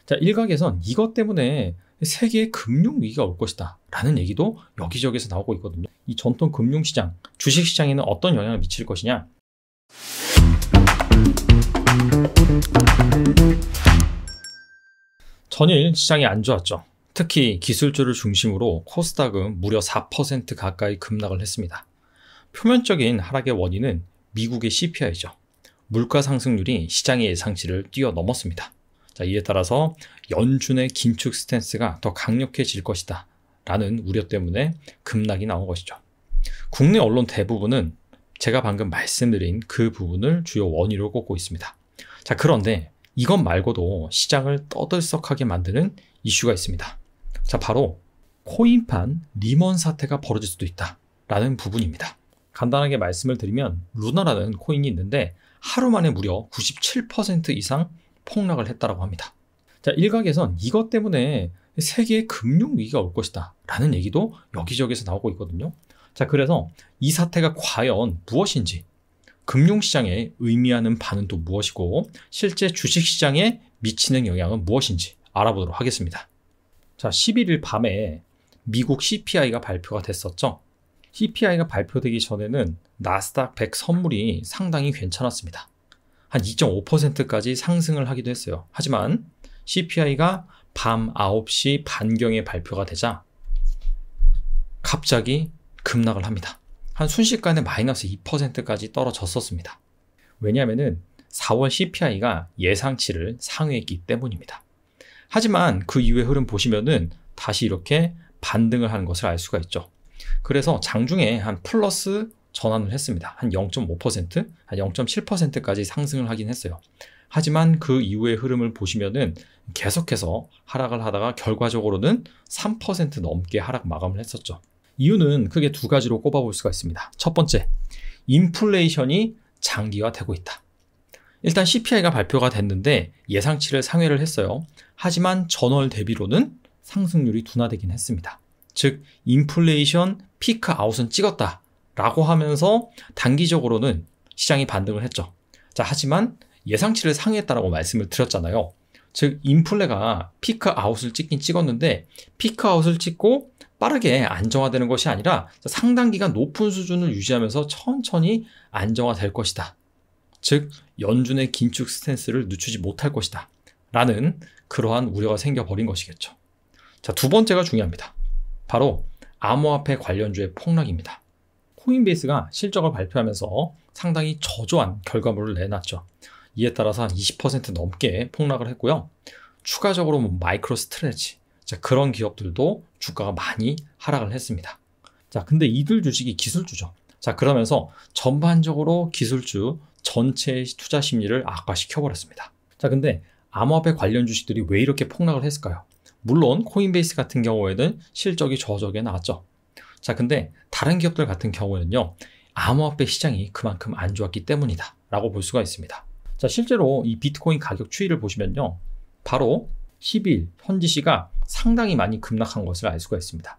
자, 일각에선 이것 때문에 세계의 금융위기가 올 것이다 라는 얘기도 여기저기서 나오고 있거든요. 이 전통 금융시장, 주식시장에는 어떤 영향을 미칠 것이냐. 전일 시장이 안 좋았죠. 특히 기술주를 중심으로 코스닥은 무려 4% 가까이 급락을 했습니다. 표면적인 하락의 원인은 미국의 CPI죠. 물가 상승률이 시장의 예상치를 뛰어넘었습니다. 자, 이에 따라서 연준의 긴축 스탠스가 더 강력해질 것이다 라는 우려 때문에 급락이 나온 것이죠. 국내 언론 대부분은 제가 방금 말씀드린 그 부분을 주요 원인으로 꼽고 있습니다. 자, 그런데 이것 말고도 시장을 떠들썩하게 만드는 이슈가 있습니다. 자, 바로 코인판 리먼 사태가 벌어질 수도 있다 라는 부분입니다. 간단하게 말씀을 드리면 루나라는 코인이 있는데 하루 만에 무려 97% 이상 폭락을 했다고 합니다. 자, 일각에선 이것 때문에 세계의 금융위기가 올 것이다 라는 얘기도 여기저기서 나오고 있거든요. 자, 그래서 이 사태가 과연 무엇인지, 금융시장에 의미하는 바는 또 무엇이고 실제 주식시장에 미치는 영향은 무엇인지 알아보도록 하겠습니다. 자, 11일 밤에 미국 CPI가 발표가 됐었죠. CPI가 발표되기 전에는 나스닥 100 선물이 상당히 괜찮았습니다. 한 2.5%까지 상승을 하기도 했어요. 하지만 CPI가 밤 9시 반경에 발표가 되자 갑자기 급락을 합니다. 한 순식간에 마이너스 2%까지 떨어졌었습니다. 왜냐하면 4월 CPI가 예상치를 상회했기 때문입니다. 하지만 그 이후의 흐름 보시면은 다시 이렇게 반등을 하는 것을 알 수가 있죠. 그래서 장중에 한 플러스 전환을 했습니다. 한 0.5%, 한 0.7%까지 상승을 하긴 했어요. 하지만 그 이후의 흐름을 보시면은 계속해서 하락을 하다가 결과적으로는 3% 넘게 하락 마감을 했었죠. 이유는 크게 두 가지로 꼽아볼 수가 있습니다. 첫 번째, 인플레이션이 장기화되고 있다. 일단 CPI가 발표가 됐는데 예상치를 상회를 했어요. 하지만 전월 대비로는 상승률이 둔화되긴 했습니다. 즉, 인플레이션 피크 아웃은 찍었다 라고 하면서 단기적으로는 시장이 반등을 했죠. 자, 하지만 예상치를 상회했다라고 말씀을 드렸잖아요. 즉, 인플레가 피크 아웃을 찍긴 찍었는데 피크 아웃을 찍고 빠르게 안정화되는 것이 아니라 상당 기간 높은 수준을 유지하면서 천천히 안정화될 것이다. 즉, 연준의 긴축 스탠스를 늦추지 못할 것이다 라는 그러한 우려가 생겨버린 것이겠죠. 자, 두 번째가 중요합니다. 바로 암호화폐 관련주의 폭락입니다. 코인베이스가 실적을 발표하면서 상당히 저조한 결과물을 내놨죠. 이에 따라서 한 20% 넘게 폭락을 했고요. 추가적으로 마이크로 스트레치, 자, 그런 기업들도 주가가 많이 하락을 했습니다. 자, 근데 이들 주식이 기술주죠. 자, 그러면서 전반적으로 기술주 전체의 투자 심리를 악화시켜버렸습니다. 자, 근데 암호화폐 관련 주식들이 왜 이렇게 폭락을 했을까요? 물론 코인베이스 같은 경우에는 실적이 저조하게 나왔죠. 자, 근데 다른 기업들 같은 경우에는요, 암호화폐 시장이 그만큼 안 좋았기 때문이다 라고 볼 수가 있습니다. 자, 실제로 이 비트코인 가격 추이를 보시면요, 바로 10일 현지시가 상당히 많이 급락한 것을 알 수가 있습니다.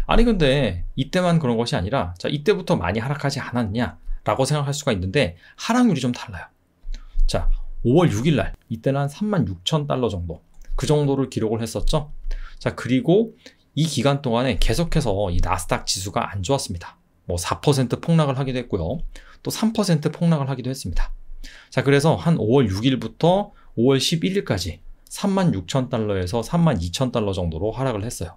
아니, 근데 이때만 그런 것이 아니라, 자, 이때부터 많이 하락하지 않았냐 라고 생각할 수가 있는데 하락률이 좀 달라요. 자, 5월 6일 날 이때는 한 36,000달러 정도, 그 정도를 기록을 했었죠. 자, 그리고 이 기간 동안에 계속해서 이 나스닥 지수가 안 좋았습니다. 뭐 4% 폭락을 하기도 했고요. 또 3% 폭락을 하기도 했습니다. 자, 그래서 한 5월 6일부터 5월 11일까지 36,000달러에서 32,000달러 정도로 하락을 했어요.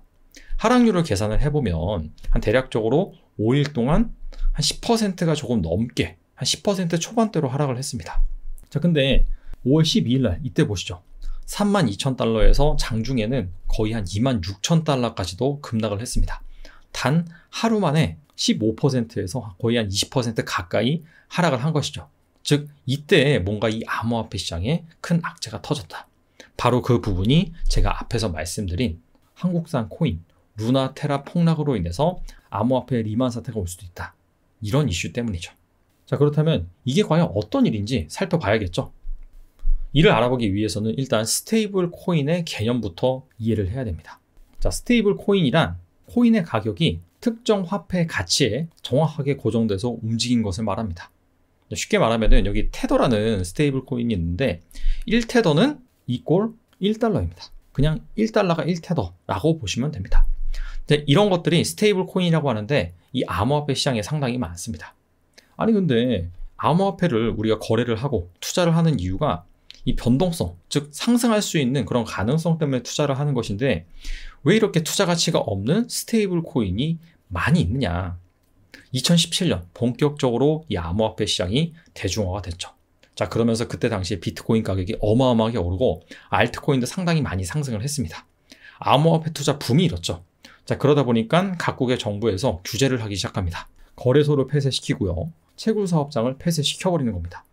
하락률을 계산을 해보면 한 대략적으로 5일 동안 한 10%가 조금 넘게 한 10% 초반대로 하락을 했습니다. 자, 근데 5월 12일 날 이때 보시죠. 32,000달러에서 장중에는 거의 한 26,000달러까지도 급락을 했습니다. 단 하루 만에 15%에서 거의 한 20% 가까이 하락을 한 것이죠. 즉, 이때 뭔가 이 암호화폐 시장에 큰 악재가 터졌다. 바로 그 부분이 제가 앞에서 말씀드린 한국산 코인 루나 테라 폭락으로 인해서 암호화폐 리만 사태가 올 수도 있다. 이런 이슈 때문이죠. 자, 그렇다면 이게 과연 어떤 일인지 살펴봐야겠죠. 이를 알아보기 위해서는 일단 스테이블 코인의 개념부터 이해를 해야 됩니다. 자, 스테이블 코인이란 코인의 가격이 특정 화폐 가치에 정확하게 고정돼서 움직인 것을 말합니다. 쉽게 말하면 여기 테더라는 스테이블 코인이 있는데 1테더는 이꼴 1달러입니다. 그냥 1달러가 1테더라고 보시면 됩니다. 근데 이런 것들이 스테이블 코인이라고 하는데 이 암호화폐 시장에 상당히 많습니다. 아니 근데 암호화폐를 우리가 거래를 하고 투자를 하는 이유가 이 변동성, 즉 상승할 수 있는 그런 가능성 때문에 투자를 하는 것인데 왜 이렇게 투자 가치가 없는 스테이블 코인이 많이 있느냐. 2017년 본격적으로 이 암호화폐 시장이 대중화가 됐죠. 자, 그러면서 그때 당시에 비트코인 가격이 어마어마하게 오르고 알트코인도 상당히 많이 상승을 했습니다. 암호화폐 투자 붐이 일었죠. 자, 그러다 보니까 각국의 정부에서 규제를 하기 시작합니다. 거래소를 폐쇄시키고요. 채굴 사업장을 폐쇄시켜버리는 겁니다.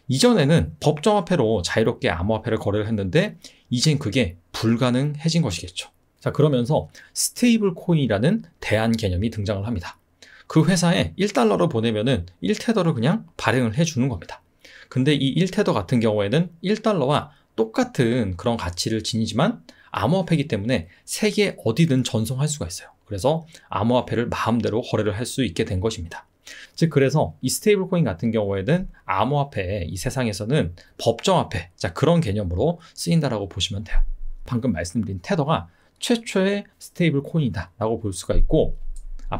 이전에는 법정화폐로 자유롭게 암호화폐를 거래를 했는데 이젠 그게 불가능해진 것이겠죠. 자, 그러면서 스테이블 코인이라는 대안 개념이 등장을 합니다. 그 회사에 1달러를 보내면은 1테더를 그냥 발행을 해주는 겁니다. 근데 이 1테더 같은 경우에는 1달러와 똑같은 그런 가치를 지니지만 암호화폐이기 때문에 세계 어디든 전송할 수가 있어요. 그래서 암호화폐를 마음대로 거래를 할 수 있게 된 것입니다. 즉 그래서 이 스테이블 코인 같은 경우에는 암호화폐 이 세상에서는 법정화폐, 자 그런 개념으로 쓰인다라고 보시면 돼요. 방금 말씀드린 테더가 최초의 스테이블 코인이다 라고 볼 수가 있고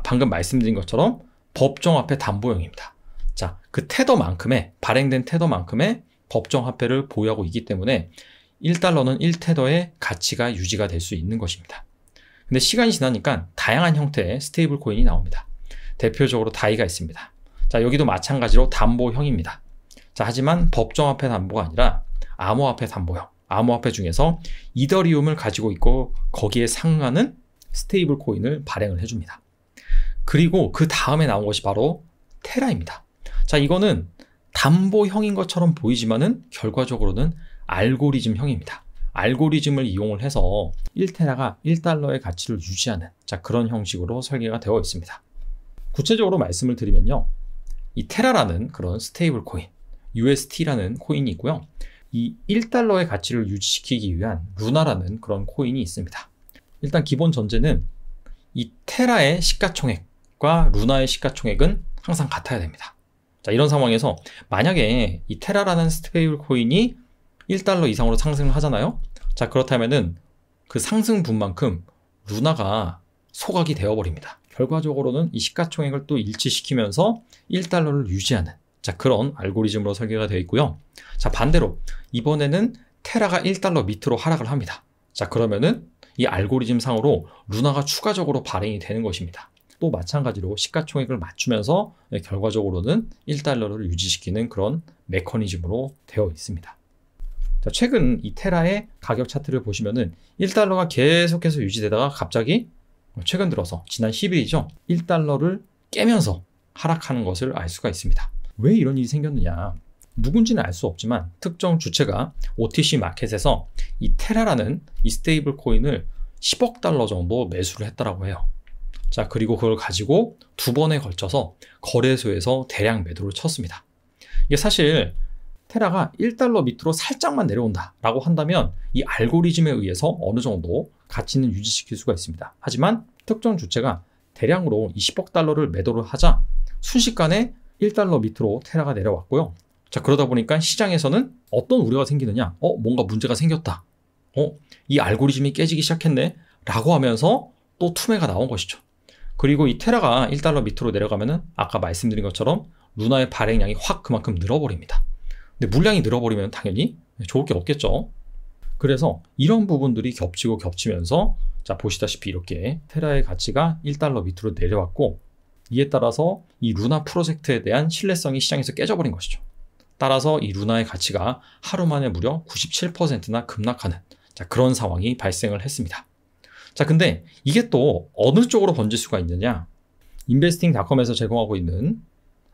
방금 말씀드린 것처럼 법정화폐 담보형입니다. 자, 그 테더만큼의 발행된 테더만큼의 법정화폐를 보유하고 있기 때문에 1달러는 1테더의 가치가 유지가 될 수 있는 것입니다. 근데 시간이 지나니까 다양한 형태의 스테이블 코인이 나옵니다. 대표적으로 다이가 있습니다. 자, 여기도 마찬가지로 담보형입니다. 자, 하지만 법정화폐 담보가 아니라 암호화폐 담보형. 암호화폐 중에서 이더리움을 가지고 있고 거기에 상응하는 스테이블 코인을 발행을 해줍니다. 그리고 그 다음에 나온 것이 바로 테라입니다. 자, 이거는 담보형인 것처럼 보이지만은 결과적으로는 알고리즘형입니다. 알고리즘을 이용을 해서 1테라가 1달러의 가치를 유지하는 자, 그런 형식으로 설계가 되어 있습니다. 구체적으로 말씀을 드리면요. 이 테라라는 그런 스테이블 코인, UST라는 코인이 있고요. 이 1달러의 가치를 유지시키기 위한 루나라는 그런 코인이 있습니다. 일단 기본 전제는 이 테라의 시가총액과 루나의 시가총액은 항상 같아야 됩니다. 자, 이런 상황에서 만약에 이 테라라는 스테이블 코인이 1달러 이상으로 상승을 하잖아요. 자, 그렇다면은 그 상승분만큼 루나가 소각이 되어버립니다. 결과적으로는 이 시가총액을 또 일치시키면서 1달러를 유지하는 자, 그런 알고리즘으로 설계가 되어 있고요. 자, 반대로 이번에는 테라가 1달러 밑으로 하락을 합니다. 자, 그러면은 이 알고리즘 상으로 루나가 추가적으로 발행이 되는 것입니다. 또 마찬가지로 시가총액을 맞추면서 결과적으로는 1달러를 유지시키는 그런 메커니즘으로 되어 있습니다. 자, 최근 이 테라의 가격 차트를 보시면은 1달러가 계속해서 유지되다가 갑자기 최근 들어서 지난 10일이죠. 1달러를 깨면서 하락하는 것을 알 수가 있습니다. 왜 이런 일이 생겼느냐? 누군지는 알 수 없지만 특정 주체가 OTC 마켓에서 이 테라라는 이 스테이블 코인을 10억 달러 정도 매수를 했다라고 해요. 자, 그리고 그걸 가지고 두 번에 걸쳐서 거래소에서 대량 매도를 쳤습니다. 이게 사실 테라가 1달러 밑으로 살짝만 내려온다 라고 한다면 이 알고리즘에 의해서 어느 정도 가치는 유지시킬 수가 있습니다. 하지만 특정 주체가 대량으로 20억 달러를 매도를 하자 순식간에 1달러 밑으로 테라가 내려왔고요. 자, 그러다 보니까 시장에서는 어떤 우려가 생기느냐? 뭔가 문제가 생겼다. 이 알고리즘이 깨지기 시작했네 라고 하면서 또 투매가 나온 것이죠. 그리고 이 테라가 1달러 밑으로 내려가면은 아까 말씀드린 것처럼 루나의 발행량이 확 그만큼 늘어버립니다. 근데 물량이 늘어버리면 당연히 좋을 게 없겠죠. 그래서 이런 부분들이 겹치고 겹치면서 자, 보시다시피 이렇게 테라의 가치가 1달러 밑으로 내려왔고 이에 따라서 이 루나 프로젝트에 대한 신뢰성이 시장에서 깨져버린 것이죠. 따라서 이 루나의 가치가 하루 만에 무려 97%나 급락하는 자, 그런 상황이 발생을 했습니다. 자, 근데 이게 또 어느 쪽으로 번질 수가 있느냐? 인베스팅닷컴에서 제공하고 있는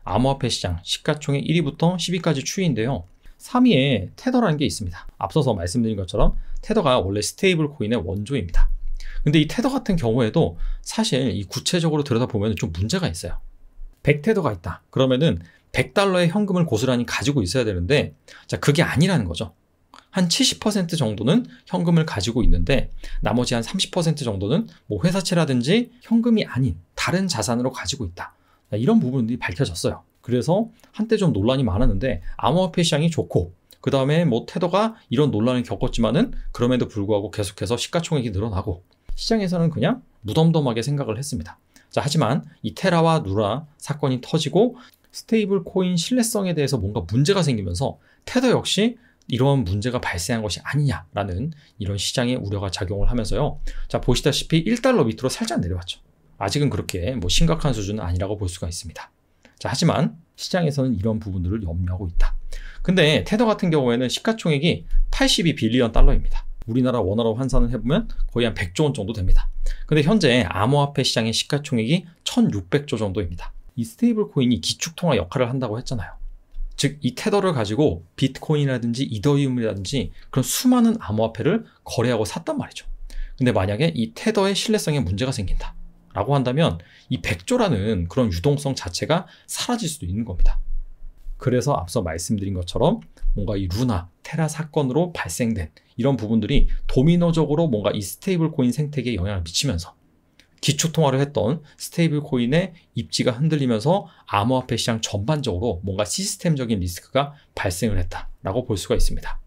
암호화폐 시장 시가총액 1위부터 10위까지 추이인데요. 3위에 테더라는 게 있습니다. 앞서서 말씀드린 것처럼 테더가 원래 스테이블 코인의 원조입니다. 근데 이 테더 같은 경우에도 사실 이 구체적으로 들여다보면 좀 문제가 있어요. 100테더가 있다. 그러면은 100달러의 현금을 고스란히 가지고 있어야 되는데 자, 그게 아니라는 거죠. 한 70% 정도는 현금을 가지고 있는데 나머지 한 30% 정도는 뭐 회사채라든지 현금이 아닌 다른 자산으로 가지고 있다. 이런 부분들이 밝혀졌어요. 그래서 한때 좀 논란이 많았는데 암호화폐 시장이 좋고 그 다음에 뭐 테더가 이런 논란을 겪었지만은 그럼에도 불구하고 계속해서 시가총액이 늘어나고 시장에서는 그냥 무덤덤하게 생각을 했습니다. 자, 하지만 이 테라와 루나 사건이 터지고 스테이블 코인 신뢰성에 대해서 뭔가 문제가 생기면서 테더 역시 이런 문제가 발생한 것이 아니냐라는 이런 시장의 우려가 작용을 하면서요. 자, 보시다시피 1달러 밑으로 살짝 내려왔죠. 아직은 그렇게 뭐 심각한 수준은 아니라고 볼 수가 있습니다. 자, 하지만 시장에서는 이런 부분들을 염려하고 있다. 근데 테더 같은 경우에는 시가총액이 82빌리언 달러입니다. 우리나라 원화로 환산을 해보면 거의 한 100조 원 정도 됩니다. 근데 현재 암호화폐 시장의 시가총액이 1600조 정도입니다. 이 스테이블 코인이 기축통화 역할을 한다고 했잖아요. 즉, 이 테더를 가지고 비트코인이라든지 이더리움이라든지 그런 수많은 암호화폐를 거래하고 샀단 말이죠. 근데 만약에 이 테더의 신뢰성에 문제가 생긴다 라고 한다면 이 100조라는 그런 유동성 자체가 사라질 수도 있는 겁니다. 그래서 앞서 말씀드린 것처럼 뭔가 이 루나, 테라 사건으로 발생된 이런 부분들이 도미노적으로 뭔가 이 스테이블 코인 생태계에 영향을 미치면서 기축통화를 했던 스테이블 코인의 입지가 흔들리면서 암호화폐 시장 전반적으로 뭔가 시스템적인 리스크가 발생을 했다라고 볼 수가 있습니다.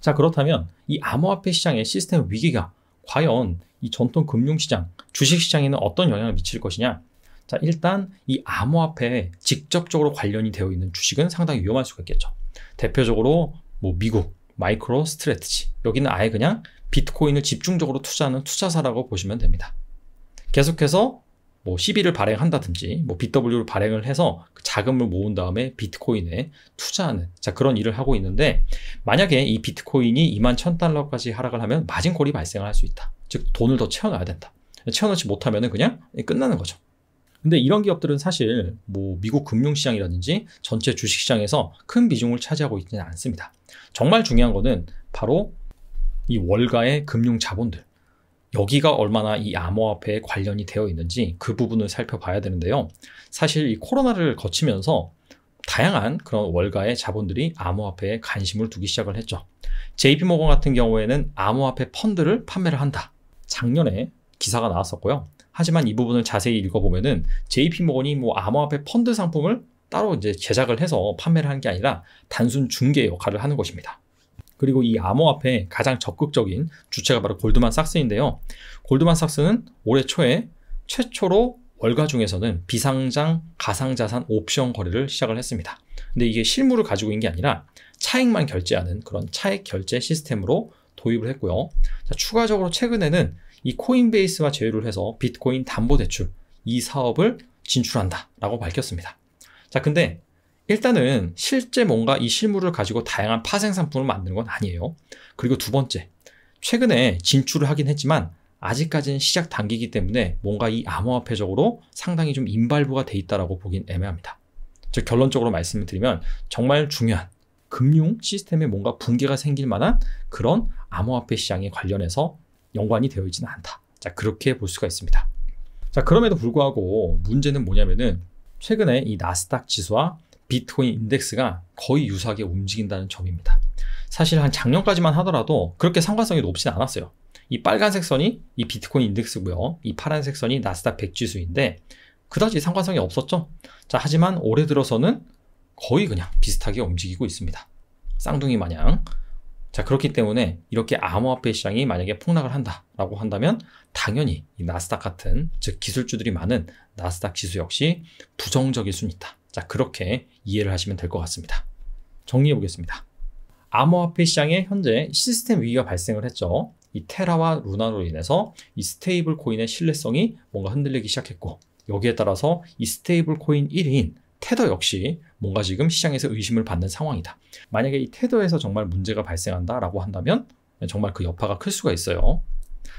자, 그렇다면 이 암호화폐 시장의 시스템 위기가 과연 이 전통 금융시장, 주식시장에는 어떤 영향을 미칠 것이냐? 자, 일단 이 암호화폐에 직접적으로 관련이 되어 있는 주식은 상당히 위험할 수가 있겠죠. 대표적으로 뭐 미국, 마이크로 스트래티지, 여기는 아예 그냥 비트코인을 집중적으로 투자하는 투자사라고 보시면 됩니다. 계속해서 뭐 시비를 발행한다든지 뭐 BW를 발행을 해서 그 자금을 모은 다음에 비트코인에 투자하는 그런 일을 하고 있는데, 만약에 이 비트코인이 21,000달러까지 하락을 하면 마진콜이 발생할 수 있다. 즉 돈을 더 채워놔야 된다. 채워넣지 못하면 그냥 끝나는 거죠. 근데 이런 기업들은 사실 뭐 미국 금융시장이라든지 전체 주식시장에서 큰 비중을 차지하고 있지는 않습니다. 정말 중요한 거는 바로 이 월가의 금융 자본들, 여기가 얼마나 이 암호화폐에 관련이 되어 있는지 그 부분을 살펴봐야 되는데요. 사실 이 코로나를 거치면서 다양한 그런 월가의 자본들이 암호화폐에 관심을 두기 시작을 했죠. JP모건 같은 경우에는 암호화폐 펀드를 판매를 한다. 작년에 기사가 나왔었고요. 하지만 이 부분을 자세히 읽어보면은 JP모건이 뭐 암호화폐 펀드 상품을 따로 이제 제작을 해서 판매를 하는 게 아니라 단순 중개 역할을 하는 것입니다. 그리고 이 암호화폐의 가장 적극적인 주체가 바로 골드만삭스인데요. 골드만삭스는 올해 초에 최초로 월가 중에서는 비상장 가상자산 옵션 거래를 시작을 했습니다. 근데 이게 실물을 가지고 있는 게 아니라 차익만 결제하는 그런 차익 결제 시스템으로 도입을 했고요. 자, 추가적으로 최근에는 이 코인베이스와 제휴를 해서 비트코인 담보대출 이 사업을 진출한다라고 밝혔습니다. 자, 근데 일단은 실제 뭔가 이 실물을 가지고 다양한 파생 상품을 만드는 건 아니에요. 그리고 두 번째, 최근에 진출을 하긴 했지만 아직까지는 시작 단계이기 때문에 뭔가 이 암호화폐적으로 상당히 좀 임발부가 돼 있다라고 보긴 애매합니다. 즉, 결론적으로 말씀을 드리면 정말 중요한 금융 시스템에 뭔가 붕괴가 생길 만한 그런 암호화폐 시장에 관련해서 연관이 되어 있지는 않다. 자, 그렇게 볼 수가 있습니다. 자, 그럼에도 불구하고 문제는 뭐냐면은 최근에 이 나스닥 지수와 비트코인 인덱스가 거의 유사하게 움직인다는 점입니다. 사실 한 작년까지만 하더라도 그렇게 상관성이 높진 않았어요. 이 빨간색 선이 이 비트코인 인덱스고요. 이 파란색 선이 나스닥 100 지수인데 그다지 상관성이 없었죠. 자, 하지만 올해 들어서는 거의 그냥 비슷하게 움직이고 있습니다. 쌍둥이 마냥. 자, 그렇기 때문에 이렇게 암호화폐 시장이 만약에 폭락을 한다라고 한다면 당연히 이 나스닥 같은, 즉 기술주들이 많은 나스닥 지수 역시 부정적일 수는 있다. 자, 그렇게 이해를 하시면 될 것 같습니다. 정리해 보겠습니다. 암호화폐 시장에 현재 시스템 위기가 발생을 했죠. 이 테라와 루나로 인해서 이 스테이블 코인의 신뢰성이 뭔가 흔들리기 시작했고, 여기에 따라서 이 스테이블 코인 1위인 테더 역시 뭔가 지금 시장에서 의심을 받는 상황이다. 만약에 이 테더에서 정말 문제가 발생한다라고 한다면 정말 그 여파가 클 수가 있어요.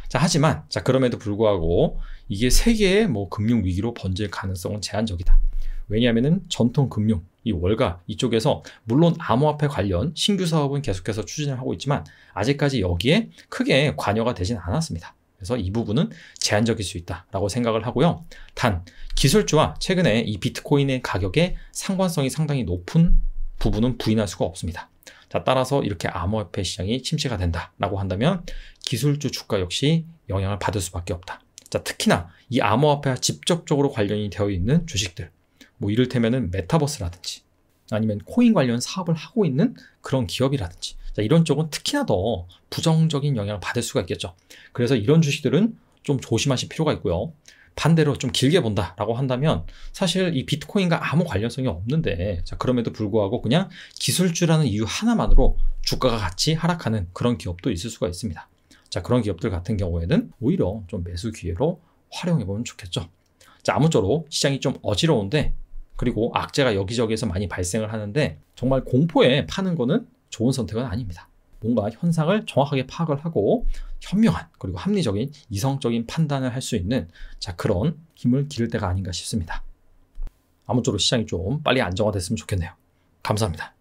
자, 하지만 그럼에도 불구하고 이게 세계의 뭐 금융 위기로 번질 가능성은 제한적이다. 왜냐하면은 전통 금융, 이 월가 이쪽에서 물론 암호화폐 관련 신규 사업은 계속해서 추진을 하고 있지만 아직까지 여기에 크게 관여가 되진 않았습니다. 그래서 이 부분은 제한적일 수 있다라고 생각을 하고요. 단 기술주와 최근에 이 비트코인의 가격에 상관성이 상당히 높은 부분은 부인할 수가 없습니다. 자, 따라서 이렇게 암호화폐 시장이 침체가 된다라고 한다면 기술주 주가 역시 영향을 받을 수밖에 없다. 자, 특히나 이 암호화폐와 직접적으로 관련이 되어 있는 주식들, 뭐 이를테면은 메타버스라든지 아니면 코인 관련 사업을 하고 있는 그런 기업이라든지, 자, 이런 쪽은 특히나 더 부정적인 영향을 받을 수가 있겠죠. 그래서 이런 주식들은 좀 조심하실 필요가 있고요. 반대로 좀 길게 본다라고 한다면 사실 이 비트코인과 아무 관련성이 없는데, 자, 그럼에도 불구하고 그냥 기술주라는 이유 하나만으로 주가가 같이 하락하는 그런 기업도 있을 수가 있습니다. 자, 그런 기업들 같은 경우에는 오히려 좀 매수 기회로 활용해보면 좋겠죠. 자, 아무쪼록 시장이 좀 어지러운데, 그리고 악재가 여기저기에서 많이 발생을 하는데, 정말 공포에 파는 거는 좋은 선택은 아닙니다. 뭔가 현상을 정확하게 파악을 하고 현명한, 그리고 합리적인, 이성적인 판단을 할 수 있는, 자, 그런 힘을 기를 때가 아닌가 싶습니다. 아무쪼록 시장이 좀 빨리 안정화됐으면 좋겠네요. 감사합니다.